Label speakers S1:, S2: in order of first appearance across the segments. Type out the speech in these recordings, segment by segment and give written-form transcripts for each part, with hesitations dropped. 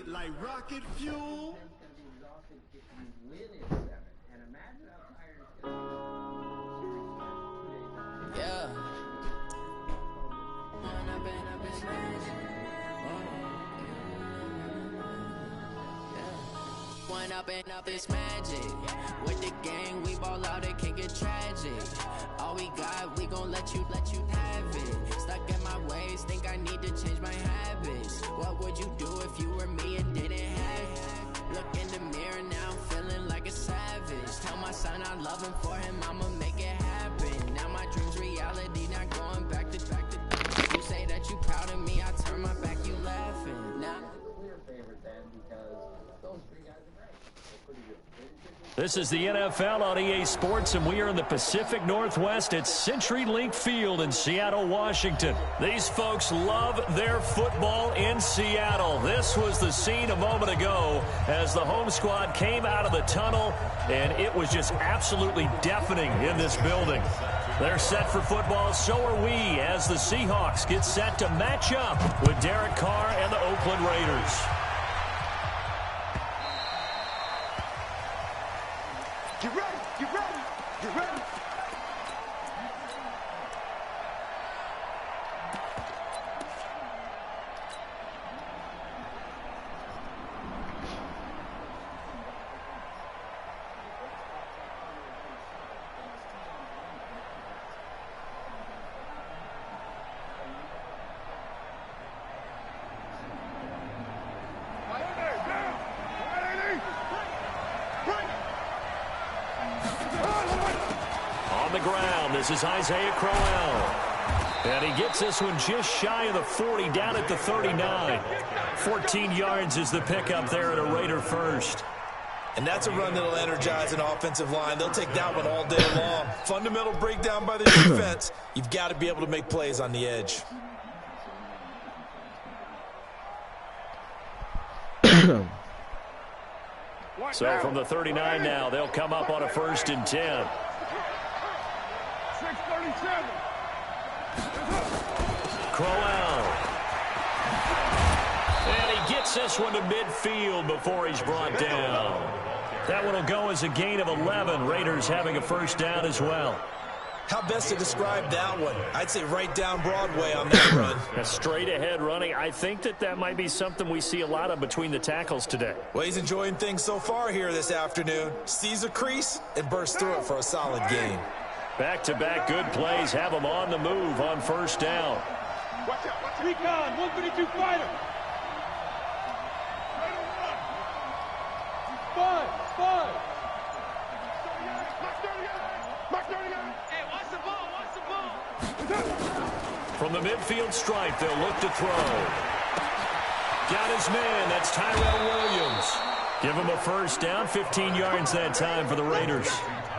S1: Like rocket fuel.
S2: Yeah. One up and up is magic. With the gang, we ball out, it can get tragic. All we got, we gon' let you have it. Stuck in my ways, think I need to change my habits. What would you do if you were me and didn't have it? Look in the mirror now, I'm feeling like a savage. Tell my son I love him, for him I'ma make it happen. Now my dream's reality, not going back to. You say that you proud of me, I turn my back, you laughing. Now clear favorite then, because those three guys are great. They're pretty good.
S3: This is the NFL on EA Sports, and we are in the Pacific Northwest at CenturyLink Field in Seattle, Washington. These folks love their football in Seattle. This was the scene a moment ago as the home squad came out of the tunnel, and it was just absolutely deafening in this building. They're set for football, so are we, as the Seahawks get set to match up with Derek Carr and the Oakland Raiders.
S1: Get ready, get ready, get ready.
S3: On the ground, this is Isaiah Crowell. And he gets this one just shy of the 40, down at the 39. 14 yards is the pickup there at a Raider first.
S4: And that's a run that'll energize an offensive line. They'll take that one all day long. Fundamental breakdown by the defense. You've got to be able to make plays on the edge.
S3: So from the 39 now, they'll come up on a 1st and 10.
S1: 637.
S3: Crowell. And he gets this one to midfield before he's brought down. That one will go as a gain of 11. Raiders having a 1st down as well.
S4: How best to describe that one? I'd say right down Broadway on that run.
S3: A straight ahead running. I think that might be something we see a lot of between the tackles today.
S4: Well, he's enjoying things so far here this afternoon. Sees a crease and bursts through it for a solid gain.
S3: Back-to-back good plays have him on the move on 1st down.
S1: Watch out, watch out. Recon, 152 fighter. Five. Mark 39. Hey, watch the ball.
S3: From the midfield stripe, they'll look to throw. Got his man. That's Tyrell Williams. Give him a 1st down, 15 yards that time for the Raiders.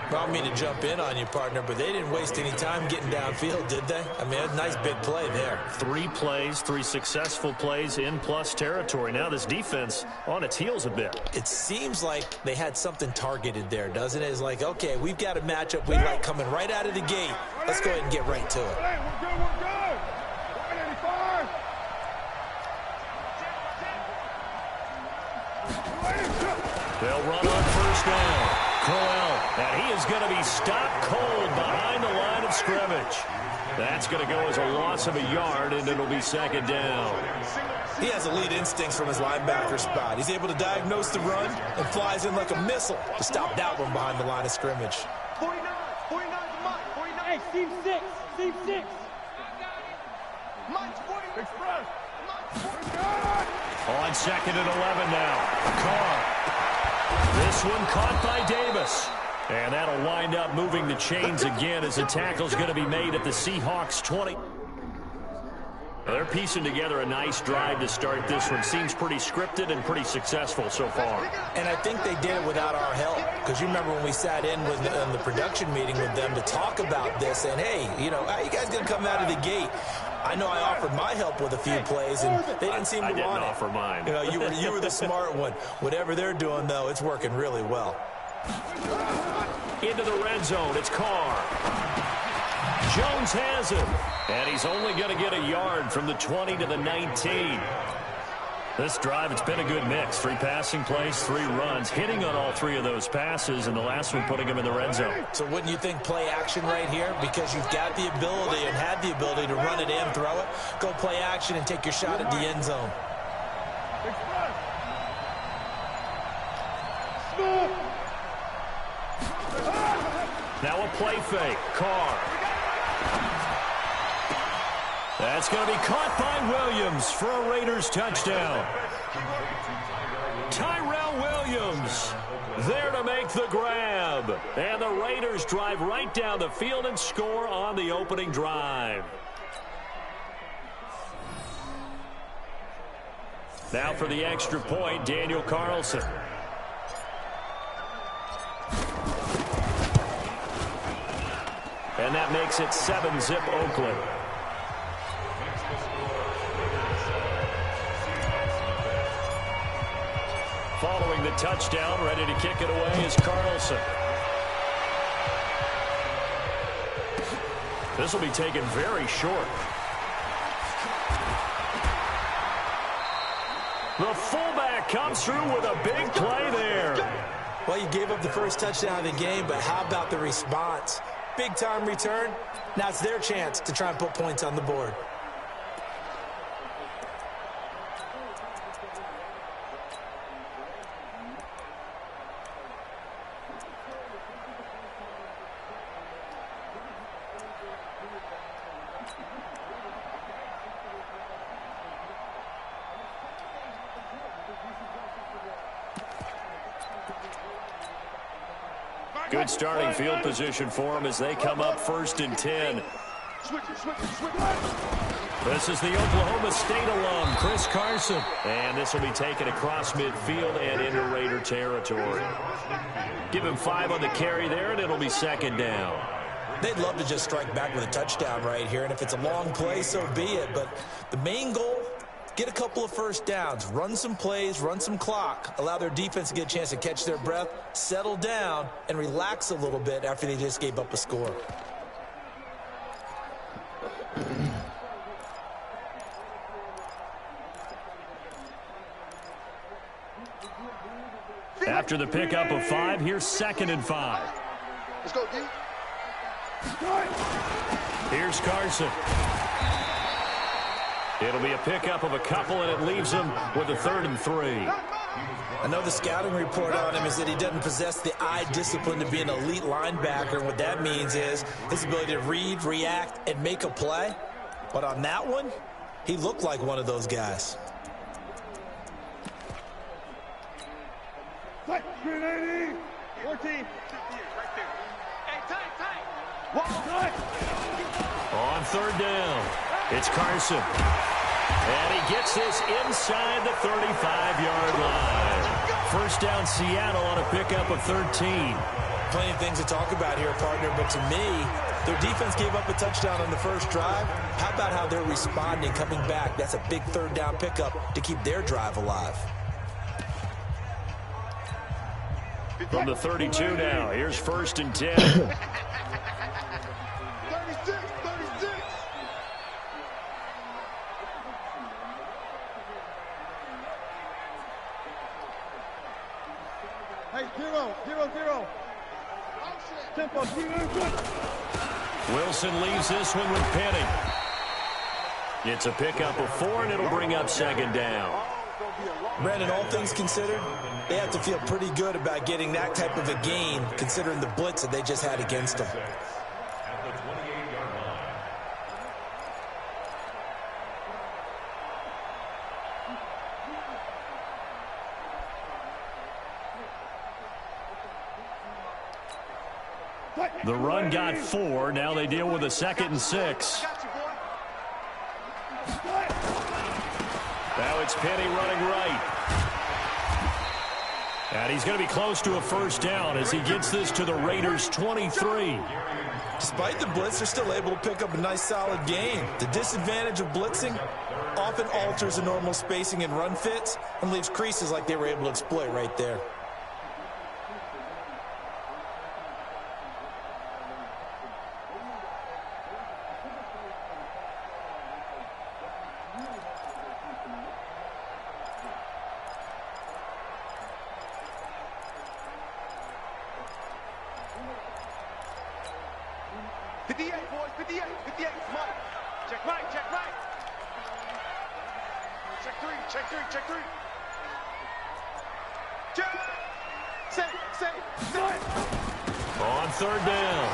S4: I don't mean to jump in on you, partner, but they didn't waste any time getting downfield, did they? I mean, a nice big play there.
S3: 3 plays, 3 successful plays in plus territory. Now this defense on its heels a bit.
S4: It seems like they had something targeted there, doesn't it? It's like, okay, we've got a matchup we like coming right out of the gate. Let's go ahead and get right to it.
S1: Hey, we're good. 185.
S3: They'll run on 1st down. Crowell, and he is going to be stopped cold behind the line of scrimmage. That's going to go as a loss of a yard, and it'll be 2nd down.
S4: He has elite instincts from his linebacker spot. He's able to diagnose the run and flies in like a missile to stop that one behind the line of scrimmage.
S1: 49 to Mike. 49. Hey, Steve 6. Mike's 40. Express.
S3: On 2nd and 11 now. Carr. This one caught by Davis. And that'll wind up moving the chains again as the tackle's going to be made at the Seahawks 20. They're piecing together a nice drive to start this one. Seems pretty scripted and pretty successful so far.
S4: And I think they did it without our help. Because you remember when we sat in the production meeting with them to talk about this. And, hey, you know, how you guys going to come out of the gate? I know I offered my help with a few plays, and they didn't seem to want it.
S3: I didn't offer mine.
S4: You know, you were the smart one. Whatever they're doing, though, it's working really well.
S3: Into the red zone. It's Carr. Jones has him. And he's only going to get a yard from the 20 to the 19. This drive, it's been a good mix. 3 passing plays, 3 runs, hitting on all 3 of those passes, and the last one putting him in the red zone.
S4: So wouldn't you think play action right here? Because you've got the ability and had the ability to run it in, throw it, go play action, and take your shot at the end zone.
S3: Now a play fake. Carr. That's going to be caught by Williams for a Raiders touchdown. Tyrell Williams there to make the grab. And the Raiders drive right down the field and score on the opening drive. Now for the extra point, Daniel Carlson. And that makes it 7-zip Oakland. Following the touchdown, ready to kick it away is Carlson. This will be taken very short. The fullback comes through with a big play there.
S4: Well, you gave up the first touchdown of the game, but how about the response? Big-time return. Now it's their chance to try and put points on the board.
S3: Good starting field position for them as they come up 1st and 10. This is the Oklahoma State alum, Chris Carson. And this will be taken across midfield and into Raider territory. Give him 5 on the carry there, and it'll be 2nd down.
S4: They'd love to just strike back with a touchdown right here, and if it's a long play, so be it. But the main goal, get a couple of first downs, run some plays, run some clock, allow their defense to get a chance to catch their breath, settle down, and relax a little bit after they just gave up a score.
S3: After the pickup of 5, here's 2nd and 5.
S1: Let's go, D.
S3: Here's Carson. It'll be a pickup of a couple, and it leaves him with a 3rd and 3.
S4: I know the scouting report on him is that he doesn't possess the eye discipline to be an elite linebacker. And what that means is his ability to read, react, and make a play. But on that one, he looked like one of those guys.
S1: Tight, 380, 14. Right there. Hey, tight.
S3: On 3rd down, it's Carson. And he gets this inside the 35-yard line. 1st down, Seattle on a pickup of 13.
S4: Plenty of things to talk about here, partner, but to me, their defense gave up a touchdown on the first drive. How about how they're responding, coming back? That's a big 3rd down pickup to keep their drive alive.
S3: From the 32 now, here's 1st and 10.
S1: 36. Hey, 0. Tempo,
S3: Wilson leaves this one with Penny. It's a pickup of 4, and it'll bring up 2nd down.
S4: Brandon, all things considered, they have to feel pretty good about getting that type of a gain, considering the blitz that they just had against them.
S3: The run got 4. Now they deal with a 2nd and 6. Now it's Penny running right. And he's going to be close to a first down as he gets this to the Raiders' 23.
S4: Despite the blitz, they're still able to pick up a nice, solid gain. The disadvantage of blitzing often alters the normal spacing and run fits and leaves creases like they were able to exploit right there.
S3: On 3rd down,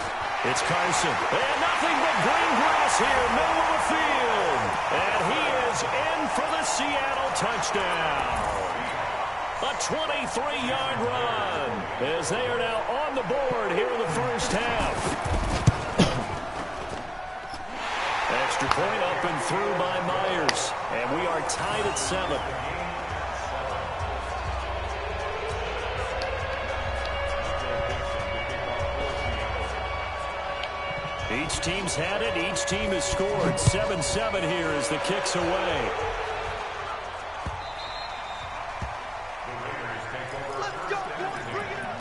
S3: it's Carson. And nothing but green grass here, middle of the field. And he is in for the Seattle touchdown. A 23-yard run as they are now on the board here in the first half. Extra point up and through by Myers. And we are tied at 7. Each team's had it. Each team has scored. 7-7 here as the kick's away.
S1: Let's go, boys. Bring it up.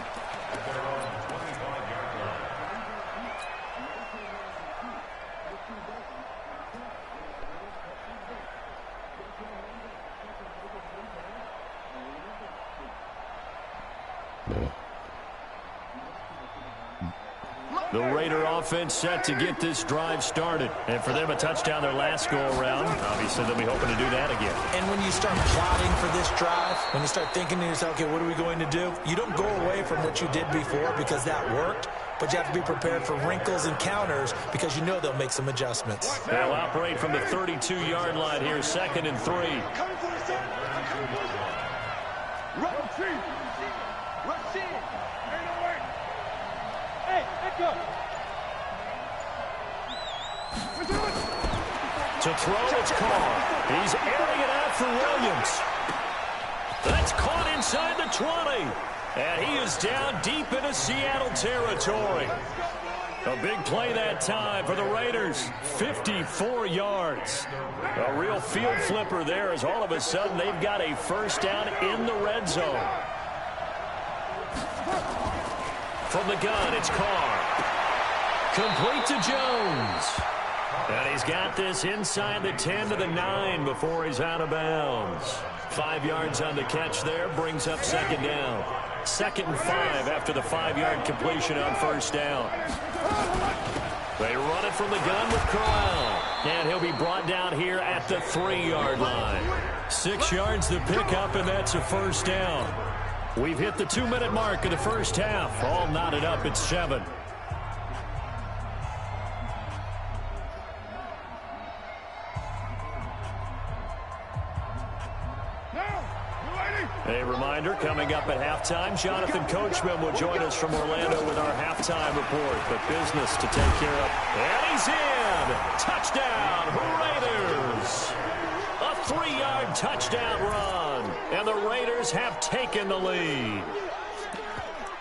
S3: The Raider offense set to get this drive started. And for them, a touchdown their last go-around. Obviously, they'll be hoping to do that again.
S4: And when you start plotting for this drive, when you start thinking to yourself, okay, what are we going to do? You don't go away from what you did before because that worked, but you have to be prepared for wrinkles and counters because you know they'll make some adjustments.
S3: They'll operate from the 32-yard line here, 2nd and 3.
S1: Coming for the son. Coming for the son. Rush in. Rush in. Ain't no way. Hey, let go.
S3: To throw, it's Carr. He's airing it out for Williams. That's caught inside the 20. And he is down deep into Seattle territory. A big play that time for the Raiders. 54 yards. A real field flipper there as all of a sudden they've got a first down in the red zone. From the gun, it's Carr. Complete to Jones. And he's got this inside the 10 to the 9 before he's out of bounds. 5 yards on the catch there, brings up 2nd down. 2nd and 5 after the 5-yard completion on first down. They run it from the gun with Corral. And he'll be brought down here at the 3-yard line. 6 yards to pick up, and that's a first down. We've hit the 2-minute mark of the first half. All knotted up at 7. A reminder, coming up at halftime, Jonathan Coachman will join us from Orlando with our halftime report. But business to take care of. And he's in! Touchdown, Raiders! A 3-yard touchdown run. And the Raiders have taken the lead.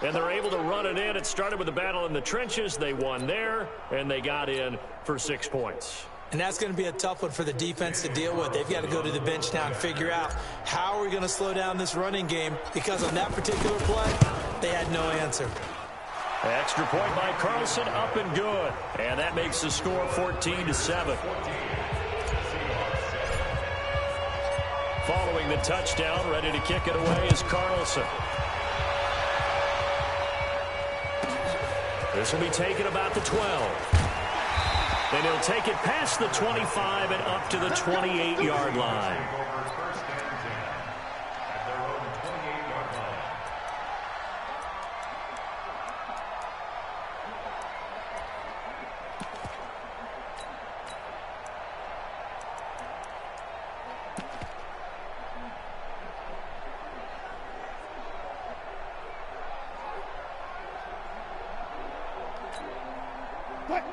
S3: And they're able to run it in. It started with a battle in the trenches. They won there, and they got in for 6 points.
S4: And that's going to be a tough one for the defense to deal with. They've got to go to the bench now and figure out how are we going to slow down this running game, because on that particular play, they had no answer.
S3: Extra point by Carlson, up and good. And that makes the score 14-7. Following the touchdown, ready to kick it away is Carlson. This will be taken about the 12. And he'll take it past the 25 and up to the 28-yard line.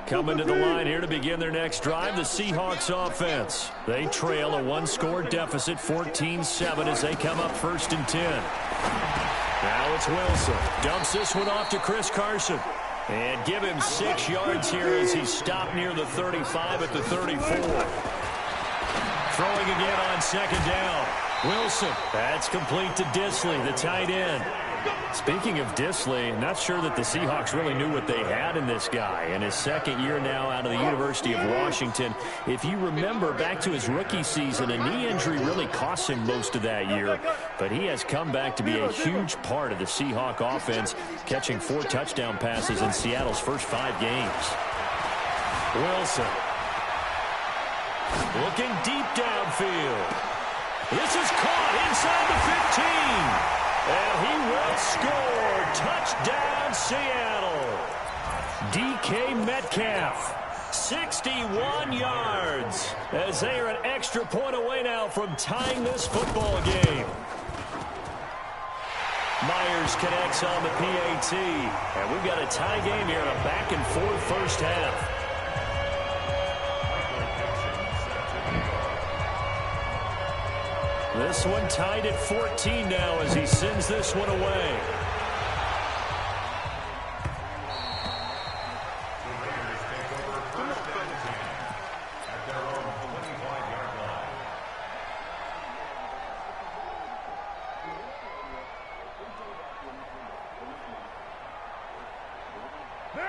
S3: Coming to the line here to begin their next drive, the Seahawks offense. They trail a one-score deficit, 14-7, as they come up 1st and 10. Now it's Wilson. Dumps this one off to Chris Carson. And give him 6 yards here as he stopped near the 35 at the 34. Throwing again on 2nd down. Wilson. That's complete to Disley, the tight end. Speaking of Disley, not sure that the Seahawks really knew what they had in this guy. In his 2nd year now out of the University of Washington. If you remember back to his rookie season, a knee injury really cost him most of that year. But he has come back to be a huge part of the Seahawk offense, catching 4 touchdown passes in Seattle's first 5 games. Wilson. Looking deep downfield. This is caught inside the 15. And he will score. Touchdown, Seattle. DK Metcalf, 61 yards, as they are an extra point away now from tying this football game. Myers connects on the PAT. And we've got a tie game here in a back-and-forth first half. This one tied at 14 now as he sends this one away.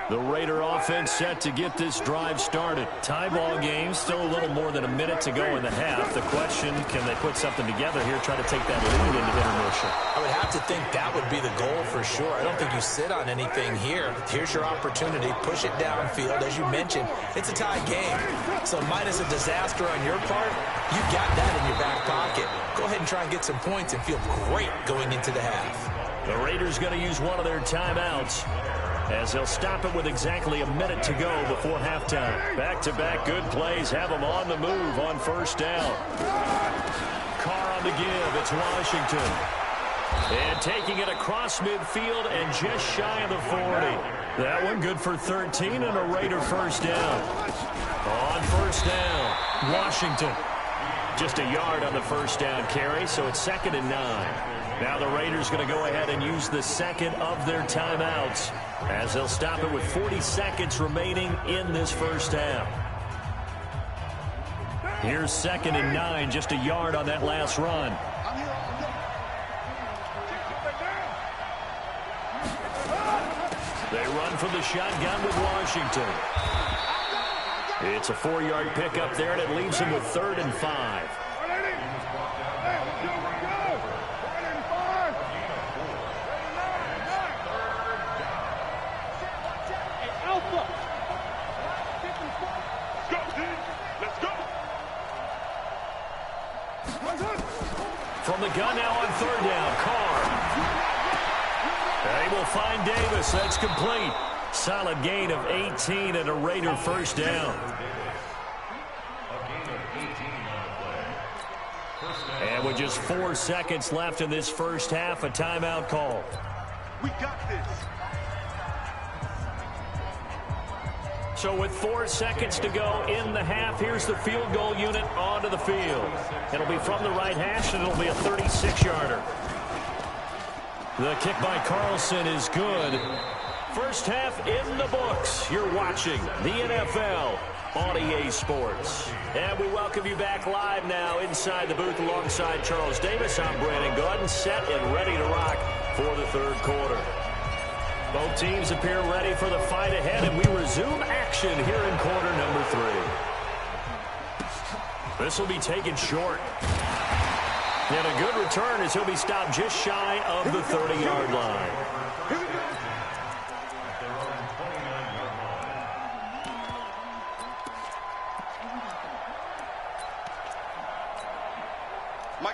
S3: The Raider offense set to get this drive started. Tie ball game, still a little more than a minute to go in the half. The question, can they put something together here, try to take that lead into intermission?
S4: I would have to think that would be the goal for sure. I don't think you sit on anything here. Here's your opportunity. Push it downfield. As you mentioned, it's a tie game. So minus a disaster on your part, you got that in your back pocket. Go ahead and try and get some points and feel great going into the half.
S3: The Raiders going to use one of their timeouts, as they'll stop it with exactly a minute to go before halftime. Back-to-back good plays have them on the move on 1st down. Carr on the give. It's Washington. And taking it across midfield and just shy of the 40. That one good for 13 and a Raider 1st down. On 1st down, Washington. Just a yard on the 1st down carry, so it's 2nd and 9. Now the Raiders going to go ahead and use the second of their timeouts, as they'll stop it with 40 seconds remaining in this first half. Here's 2nd and 9, just a yard on that last run. They run from the shotgun with Washington. It's a 4-yard pickup there, and it leaves them with 3rd and 5. From the gun now on 3rd down, Carr. They will find Davis. That's complete. Solid gain of 18 and a Raider 1st down. And with just 4 seconds left in this first half, a timeout call.
S1: We got this.
S3: So with 4 seconds to go in the half, here's the field goal unit onto the field. It'll be from the right hash, and it'll be a 36-yarder. The kick by Carlson is good. First half in the books. You're watching the NFL on EA Sports. And we welcome you back live now inside the booth alongside Charles Davis. I'm Brandon Gordon, set and ready to rock for the 3rd quarter. Both teams appear ready for the fight ahead, and we resume action here in quarter number 3. This will be taken short. And a good return as he'll be stopped just shy of the 30-yard line.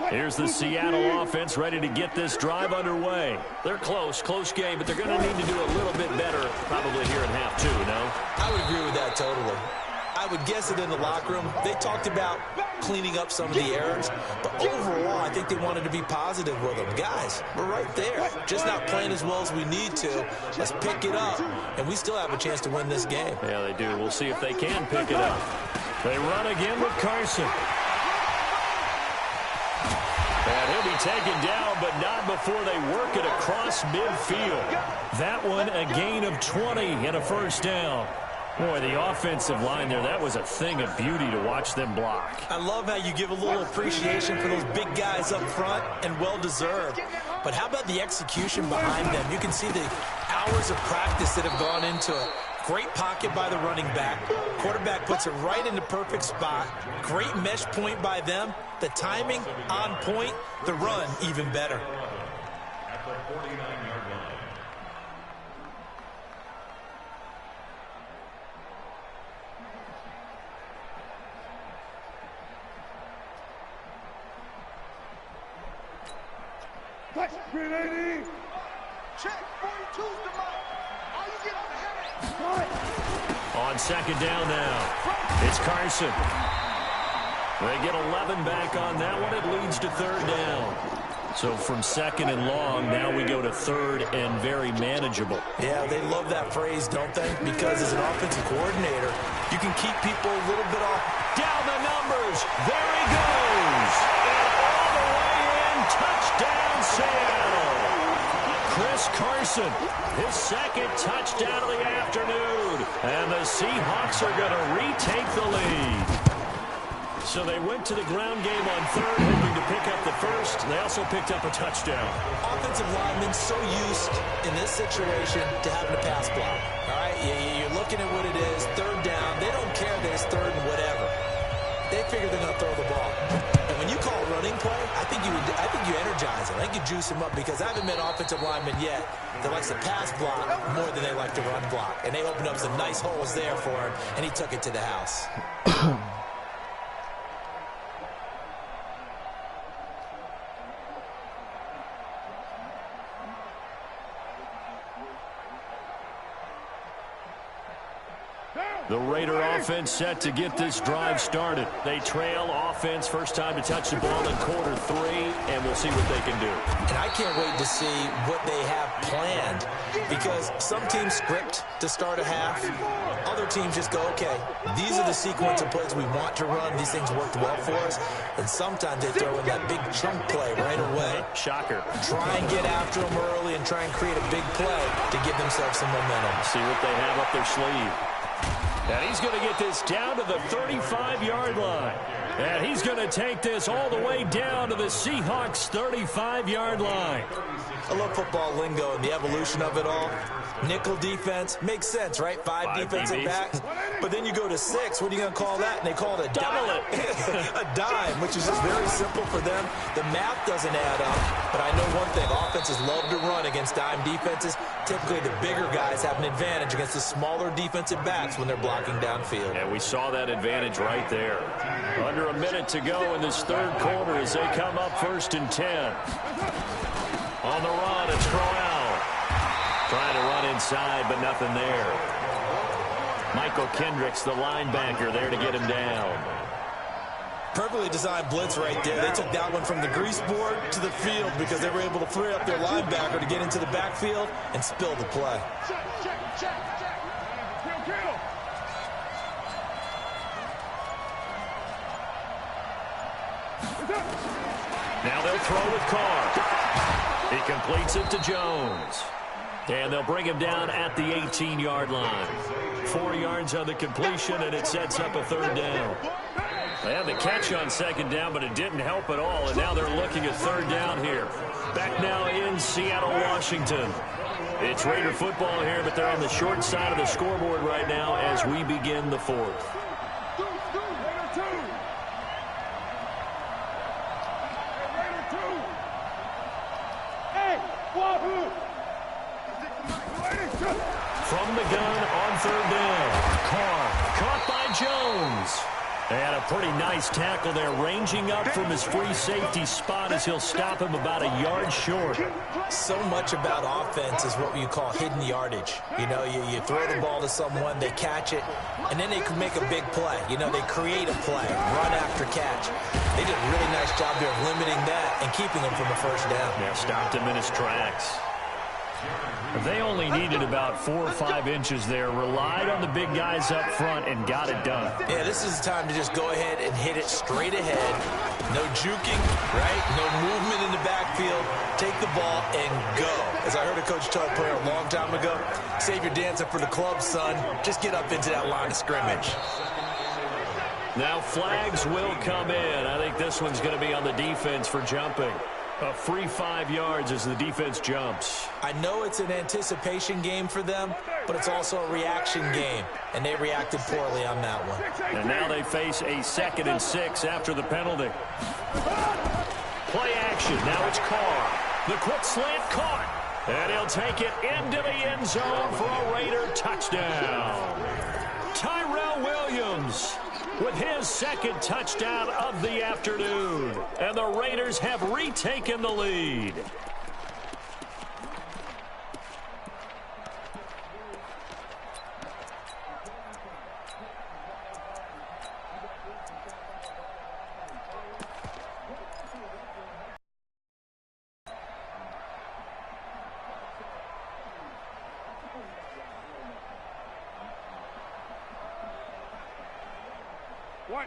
S3: Here's the Seattle offense ready to get this drive underway. They're close game, but they're going to need to do a little bit better probably here in half 2, no?
S4: I would agree with that totally. I would guess that in the locker room, they talked about cleaning up some of the errors, but overall, I think they wanted to be positive with them. Guys, we're right there. Just not playing as well as we need to. Let's pick it up, and we still have a chance to win this game.
S3: Yeah, they do. We'll see if they can pick it up. They run again with Carson. And he'll be taken down, but not before they work it across midfield. That one, a gain of 20 and a first down. Boy, the offensive line there, that was a thing of beauty to watch them block.
S4: I love how you give a little appreciation for those big guys up front, and well-deserved. But how about the execution behind them? You can see the hours of practice that have gone into it. Great pocket by the running back. Quarterback puts it right in the perfect spot. Great mesh point by them. The timing on point. The run even better.
S1: At the 49-yard line. Touch, 380. Check, 42's the mark. All you get on the head.
S3: On second down now, it's Carson. They get 11 back on that one. It leads to third down. So from second and long, now we go to third and very manageable.
S4: Yeah, they love that phrase, don't they? Because as an offensive coordinator, you can keep people a little bit off.
S3: Down the numbers. There he goes. And all the way in. Touchdown, Seattle. Chris Carson, his second touchdown of the afternoon. And the Seahawks are going to retake the lead. So they went to the ground game on third, hoping to pick up the first. They also picked up a touchdown.
S4: Offensive linemen so used in this situation to having a pass block. All right, you're looking at what it is, third down. They don't care that it's third and whatever. They figure they're going to throw the ball. And when you call running play, I think you energize them. I think you juice them up, because I haven't met offensive linemen yet that likes to pass block more than they like to run block. And they opened up some nice holes there for him, and he took it to the house.
S3: The Raider offense set to get this drive started. They trail offense, first time to touch the ball in quarter three, and we'll see what they can do.
S4: And I can't wait to see what they have planned, because some teams script to start a half. Other teams just go, okay, these are the sequence of plays we want to run. These things worked well for us. And sometimes they throw in that big chunk play right away.
S3: Shocker.
S4: Try and get after them early and try and create a big play to give themselves some momentum.
S3: See what they have up their sleeve. And he's going to get this down to the 35-yard line. And he's going to take this all the way down to the Seahawks' 35-yard line.
S4: I love football lingo and the evolution of it all. Nickel defense makes sense, right? Five defensive backs. But then you go to 6. What are you going to call that? And they call it a dime. A dime, which is just very simple for them. The math doesn't add up. But I know one thing. Offenses love to run against dime defenses. Typically, the bigger guys have an advantage against the smaller defensive backs when they're blocking downfield.
S3: And we saw that advantage right there. Under a minute to go in this third quarter as they come up 1st and 10. On the run, it's Crowell. Trying to run inside, but nothing there. Michael Kendricks, the linebacker, there to get him down.
S4: Perfectly designed blitz right there. They took that one from the grease board to the field because they were able to free up their linebacker to get into the backfield and spill the play.
S1: Check. Kill.
S3: Now they'll throw with Carr. He completes it to Jones. And they'll bring him down at the 18-yard line. 4 yards on the completion, and it sets up a third down. They had the catch on second down, but it didn't help at all, and now they're looking at third down here. Back now in Seattle, Washington. It's Raider football here, but they're on the short side of the scoreboard right now as we begin the fourth. From the gun on third down. Carr caught by Jones. And a pretty nice tackle there, ranging up from his free safety spot as he'll stop him about a yard short.
S4: So much about offense is what you call hidden yardage. You know, you throw the ball to someone, they catch it, and then they can make a big play. You know, they create a play, run after catch. They did a really nice job there of limiting that and keeping him from a first down.
S3: Yeah, stopped him in his tracks. They only needed about 4 or 5 inches there, relied on the big guys up front, and got it done.
S4: Yeah, this is the time to just go ahead and hit it straight ahead. No juking, right? No movement in the backfield. Take the ball and go. As I heard a coach tell a player a long time ago, save your dancing for the club, son. Just get up into that line of scrimmage.
S3: Now flags will come in. I think this one's going to be on the defense for jumping. A free 5 yards as the defense jumps.
S4: I know it's an anticipation game for them, but it's also a reaction game, and they reacted poorly on that one.
S3: And now they face a 2nd and 6 after the penalty. Play action. Now it's Carr. The quick slant caught. And he'll take it into the end zone for a Raider touchdown. Tyrell Williams with his 2nd touchdown of the afternoon. And the Raiders have retaken the lead.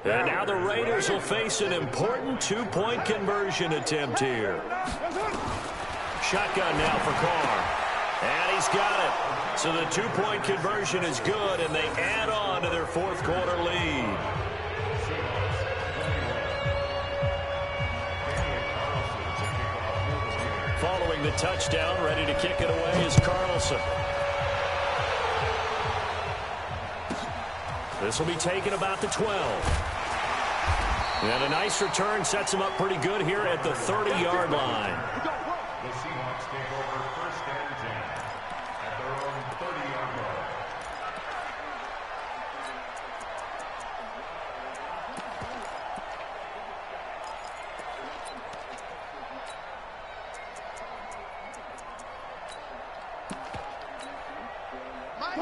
S3: And now the Raiders will face an important 2-point conversion attempt here. Shotgun now for Carr. And he's got it. So the 2-point conversion is good, and they add on to their 4th quarter lead. Following the touchdown, ready to kick it away is Carlson. This will be taken about the 12. And a nice return sets him up pretty good here at the 30-yard line.
S1: The Seahawks take over 1st and 10 at their own 30-yard line.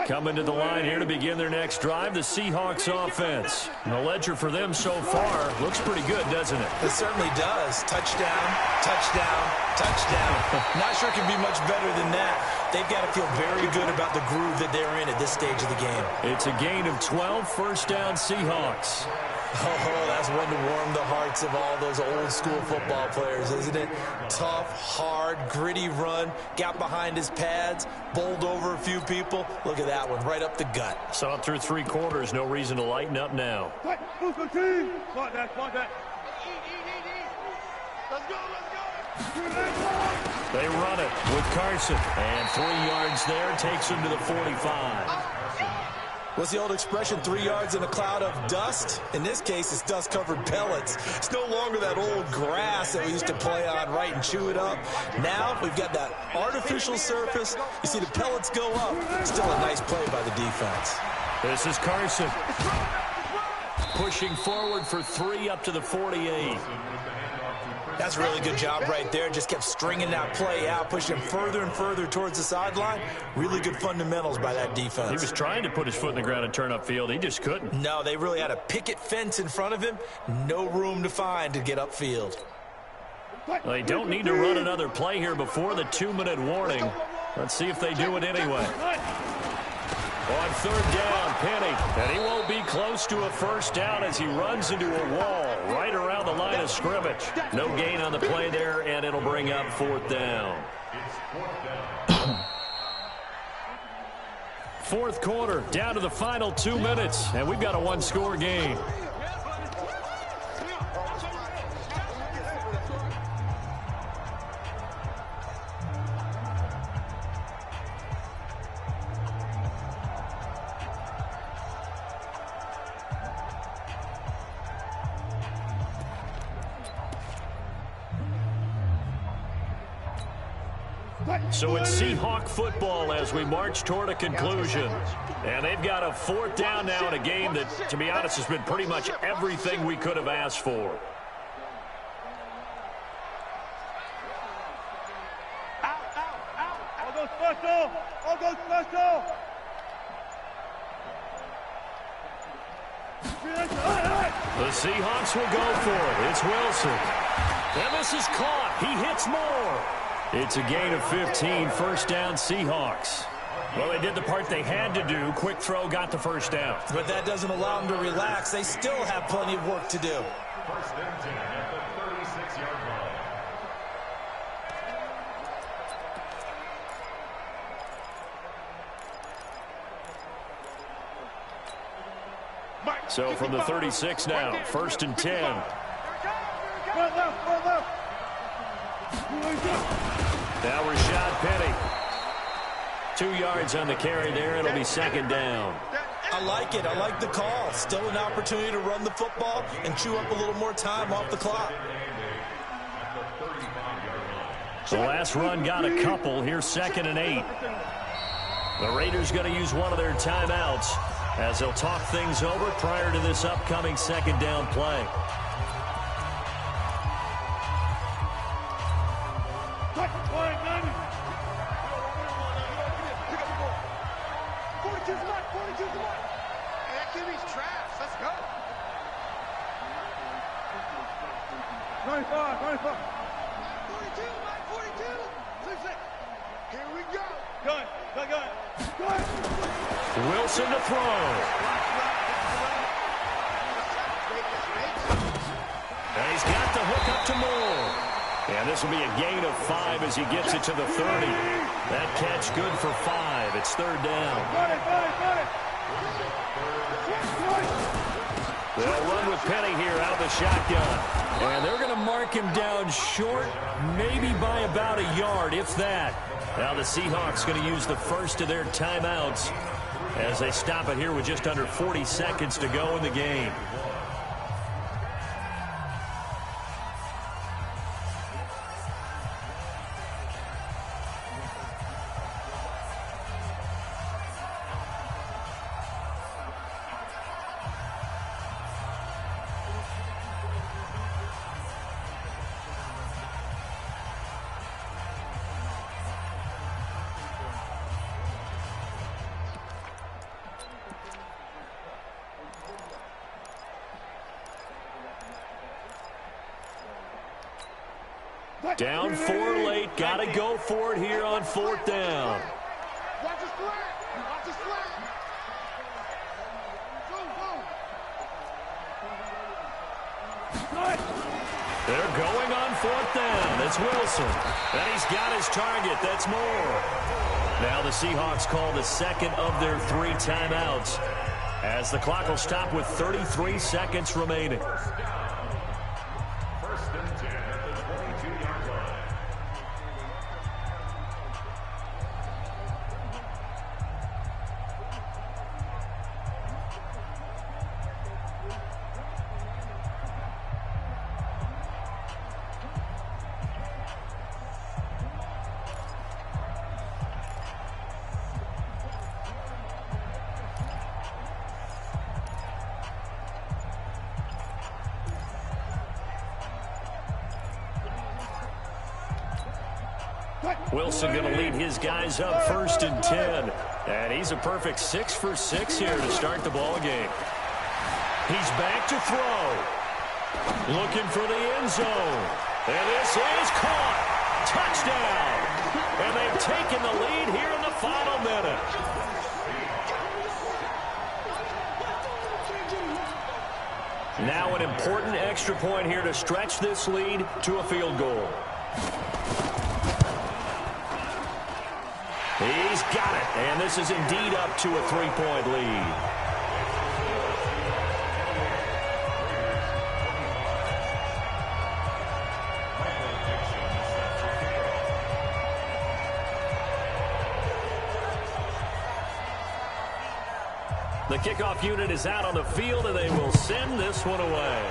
S3: Coming to the line here to begin their next drive, the Seahawks offense. The ledger for them so far looks pretty good, doesn't it?
S4: It certainly does. Touchdown, touchdown, touchdown. Not sure it can be much better than that. They've got to feel very good about the groove that they're in at this stage of the game.
S3: It's a gain of 12 first down Seahawks.
S4: Oh, that's one to warm the hearts of all those old-school football players, isn't it? Tough, hard, gritty run, got behind his pads, bowled over a few people. Look at that one, right up the gut.
S3: Saw it through 3 quarters, no reason to lighten up now.
S1: Let's go.
S3: They run it with Carson, and 3 yards there takes him to the 45.
S4: What's the old expression, 3 yards in a cloud of dust? In this case, it's dust-covered pellets. It's no longer that old grass that we used to play on, right, and chew it up. Now we've got that artificial surface. You see the pellets go up. Still a nice play by the defense.
S3: This is Carson. Pushing forward for 3 up to the 48.
S4: That's a really good job right there. Just kept stringing that play out, pushing further and further towards the sideline. Really good fundamentals by that defense. He
S3: was trying to put his foot in the ground and turn upfield. He just couldn't.
S4: No, they really had a picket fence in front of him. No room to find to get upfield.
S3: Well, they don't need to run another play here before the 2-minute warning. Let's see if they do it anyway. On 3rd down, Penny. And he won't be close to a first down as he runs into a wall right around the line of scrimmage. No gain on the play there, and it'll bring up 4th down. 4th quarter, down to the final 2 minutes, and we've got a 1-score game. So it's Seahawk football as we march toward a conclusion. And they've got a 4th down now in a game that, to be honest, has been pretty much everything we could have asked for.
S1: All go special! All go special!
S3: The Seahawks will go for it. It's Wilson. And this is caught. He hits more. It's a gain of 15. First down, Seahawks. Well, they did the part they had to do. Quick throw got the first down.
S4: But that doesn't allow them to relax. They still have plenty of work to do.
S1: First and 10 at the 36-yard line.
S3: So from the 36 now, first and 10. Now Rashad Penny. 2 yards on the carry there. It'll be second down.
S4: I like it. I like the call. Still an opportunity to run the football and chew up a little more time off the clock.
S3: The last run got a couple. Here's second and 8. The Raiders going to use one of their timeouts as they'll talk things over prior to this upcoming second down play. Wilson to throw. And he's got the hook up to Moore. And this will be a gain of 5 as he gets it to the 30. That catch good for 5. It's third down. They'll run with Penny here out of the shotgun. And they're going to mark him down short, maybe by about a yard, if that. Now the Seahawks going to use the first of their timeouts as they stop it here with just under 40 seconds to go in the game. Down 4 late. Got to go for it here on fourth down.
S1: Watch his flag. Watch his flag. Go.
S3: They're going on fourth down. It's Wilson. And he's got his target. That's Moore. Now the Seahawks call the second of their 3 timeouts as the clock will stop with 33 seconds remaining.
S1: First and 10 at the 22-yard line.
S3: Wilson going to lead his guys up first and 10. And he's a perfect 6 for 6 here to start the ball game. He's back to throw. Looking for the end zone. And this is caught. Touchdown. And they've taken the lead here in the final minute. Now an important extra point here to stretch this lead to a field goal. He's got it, and this is indeed up to a 3-point lead. The kickoff unit is out on the field, and they will send this one away.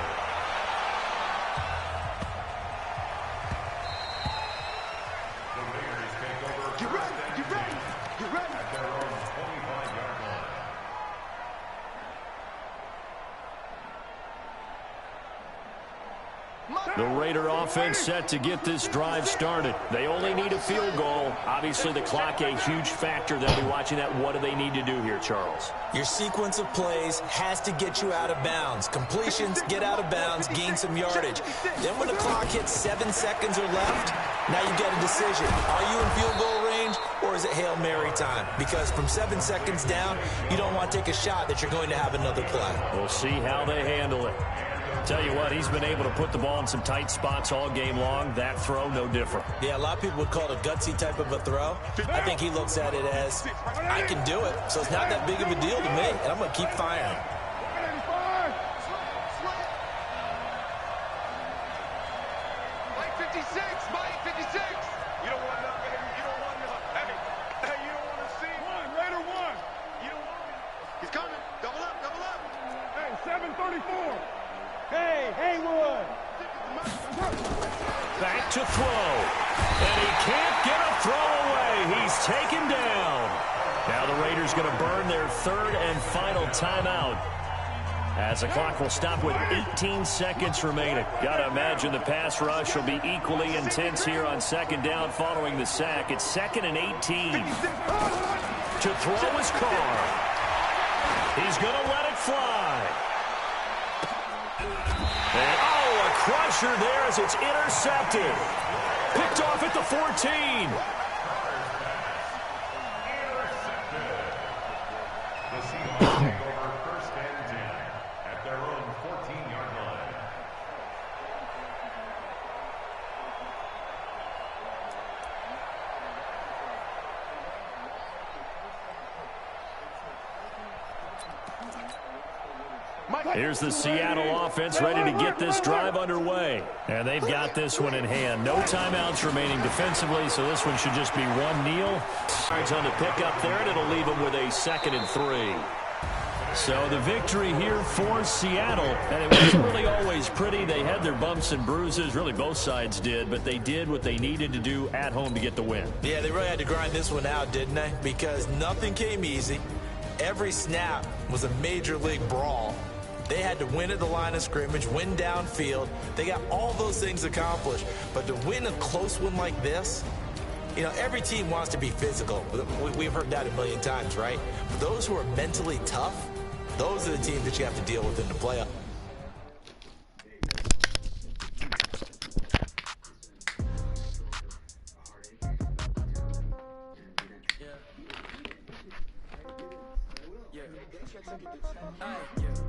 S3: The Raider offense set to get this drive started. They only need a field goal. Obviously, the clock a huge factor. They'll be watching that. What do they need to do here, Charles?
S4: Your sequence of plays has to get you out of bounds. Completions, get out of bounds, gain some yardage. Then when the clock hits 7 seconds or left, now you get a decision. Are you in field goal range, or is it Hail Mary time? Because from 7 seconds down, you don't want to take a shot that you're going to have another play.
S3: We'll see how they handle it. Tell you what, he's been able to put the ball in some tight spots all game long. That throw, no different.
S4: Yeah, a lot of people would call it a gutsy type of a throw. I think he looks at it as, I can do it, so it's not that big of a deal to me, and I'm going to keep firing.
S1: Mike 56, Mike 56. You don't want nothing. You don't want nothing. Hey, you don't want to see one. Raider one. You don't want it. He's coming. Double up, double up. Hey, 734. Hey, Haywood.
S3: Back to throw. And he can't get a throw away. He's taken down. Now the Raiders going to burn their third and final timeout, as the clock will stop with 18 seconds remaining. Got to imagine the pass rush will be equally intense here on second down following the sack. It's 2nd and 18. To throw his Carr. He's going to let it fly. And, oh, a crusher there as it's intercepted. Picked off at the 14. Here's the Seattle offense ready to get this drive underway. And they've got this one in hand. No timeouts remaining defensively, so this one should just be one kneel. Yards on the pickup there, and it'll leave them with a 2nd and 3. So the victory here for Seattle, and it wasn't really always pretty. They had their bumps and bruises. Really, both sides did, but they did what they needed to do at home to get the win.
S4: Yeah, they really had to grind this one out, didn't they? Because nothing came easy. Every snap was a major league brawl. They had to win at the line of scrimmage, win downfield. They got all those things accomplished. But to win a close one like this, you know, every team wants to be physical. We've heard that a million times, right? But those who are mentally tough, those are the teams that you have to deal with in the playoffs.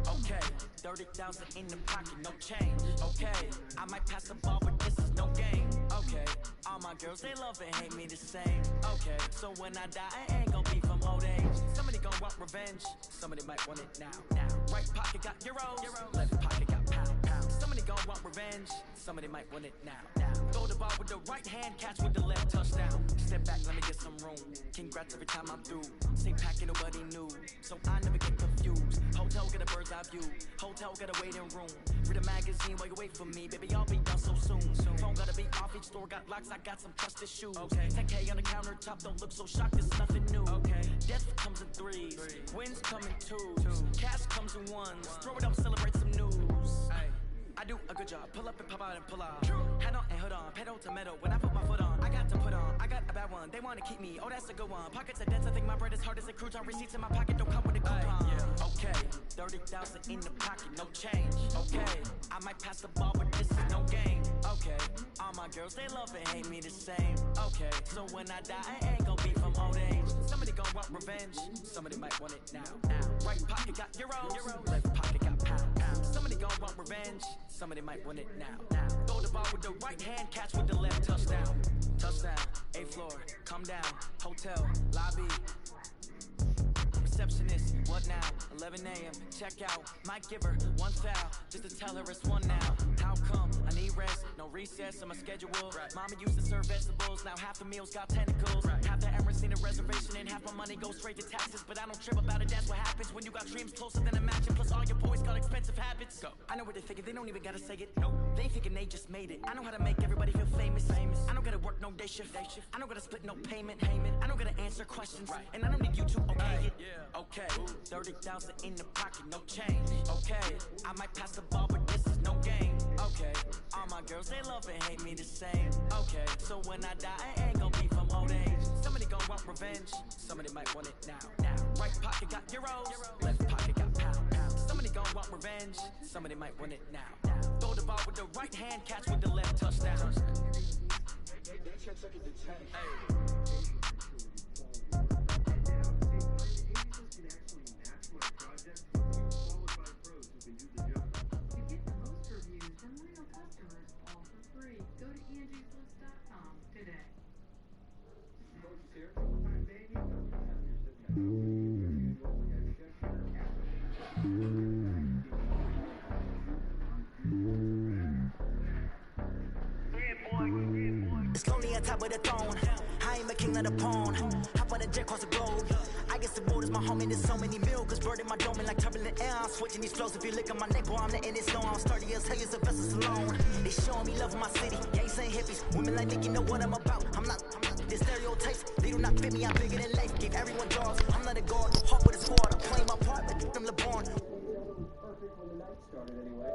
S5: Okay, 30,000 in the pocket, no change. Okay, I might pass the ball, but this is no game. Okay, all my girls, they love and hate me the same. Okay, so when I die, I ain't gonna be from old age. Somebody gonna want revenge, somebody might want it now. Right pocket got euros, left pocket got pound. Somebody gonna want revenge, somebody might want it now. Throw the ball with the right hand, catch with the left, touchdown. Step back, let me get some room. Congrats every time I'm through. Same packet, nobody knew, so I never get confused. Hotel get a bird's eye view. Hotel get a waiting room. Read a magazine while you wait for me. Baby, I'll be done so soon. Phone gotta be off, each store got locks. I got some trusted shoes. Okay. 10K on the countertop, don't look so shocked. It's nothing new. Okay. Death comes in threes. Wins come in twos. Cash comes in ones. Throw it up, celebrate some news. I do a good job. Pull up and pop out and pull out. Head on and hood on. Pedal to metal. When I put my foot on, I got to put on. I got a bad one. They want to keep me. Oh, that's a good one. Pockets are dense. I think my bread is hard as a crouton. Receipts in my pocket don't come with a coupon. Okay. 30,000 in the pocket. No change. Okay. I might pass the ball, but this is no game. Okay. All my girls, they love and hate me the same. Okay. So when I die, I ain't gonna be from old age. Somebody gonna want revenge. Somebody might want it now. Right pocket got euros. Left pocket got pound. Somebody gonna want revenge. Somebody might want it now. Throw the ball with the right hand, catch with the left, touchdown. Touchdown, 8th floor, come down, hotel, lobby. Receptionist, what now? 11 a.m., check out, might give her one foul, just to tell her it's one now. How come? I need rest, no recess in my schedule. Mama used to serve vegetables, now half the meals got tentacles. Half the Emirates need a reservation and half my money goes straight to taxes. But I don't trip about it, that's what happens when you got dreams closer than imagine. Plus all your boys got expensive habits. Go. I know what they're thinking, they don't even gotta say it. Nope. They thinking they just made it. I know how to make everybody feel famous. I don't gotta work no day shift. I don't gotta split no payment. I don't gotta answer questions. And I don't need you to okay it. Okay, 30,000 in the pocket, no change. Okay, I might pass the ball, but this is no game. Okay. Okay, all my girls, they love and hate me the same. Okay, so when I die, I ain't gonna be from old age. Somebody gon' want revenge, somebody might want it now. Right pocket got euros, left pocket got pounds. Somebody gon' want revenge, somebody might want it now. Throw the ball with the right hand, catch with the left, touchdown. It's lonely on top of the throne. I am a king of the pawn. Hop on a jet across the globe. I guess the road is my home and there's so many milkers burning my dome and like turbulent air. I'm switching these flows. If you look at my neck, boy, I'm letting it slow. I'm sturdy as hell, as Sylvester Stallone. They showing me love in my city. Gangs ain't hippies. Women like Nick, you know what I'm about. I'm not the stereotypes. They do not fit me. I'm bigger than life. Give everyone jaws. I'm not a guard. Hawk with a squad. I'm playing my part, but I'm LeBron.
S6: Perfect when the night started anyway.